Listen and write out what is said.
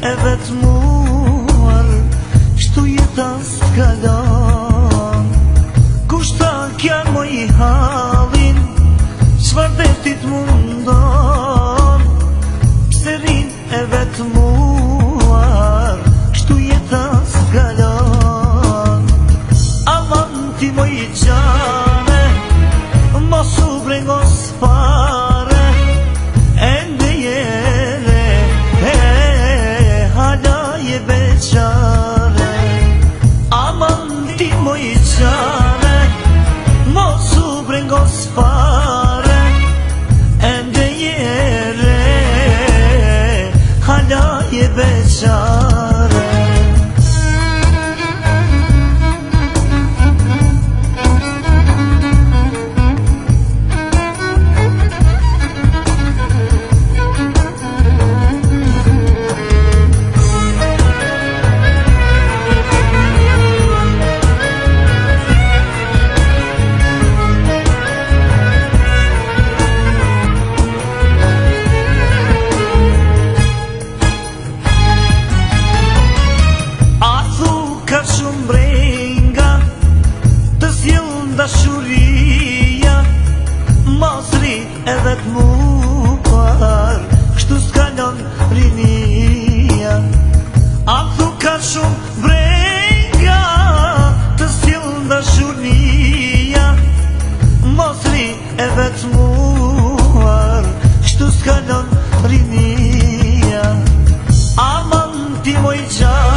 e vetmuar, kështu jeta s'kalon. Kushta kja moj halin, çfar detit mundon, pse rin e vetmuar, kështu jeta s'kalon. Aman ti moj qane, mos u brengo s'fare, ende jere, hala je beqare. Aman ti moj qane, mos u brengo s'fare, ende jere, hala je beqare. Dashuria mosri e vetmuar, kështu s'kalon rinia. A thu ka shumë brenga, të sjell dashuria mosri e vetmuar, kështu s'kalon rinia. Aman ti moj qa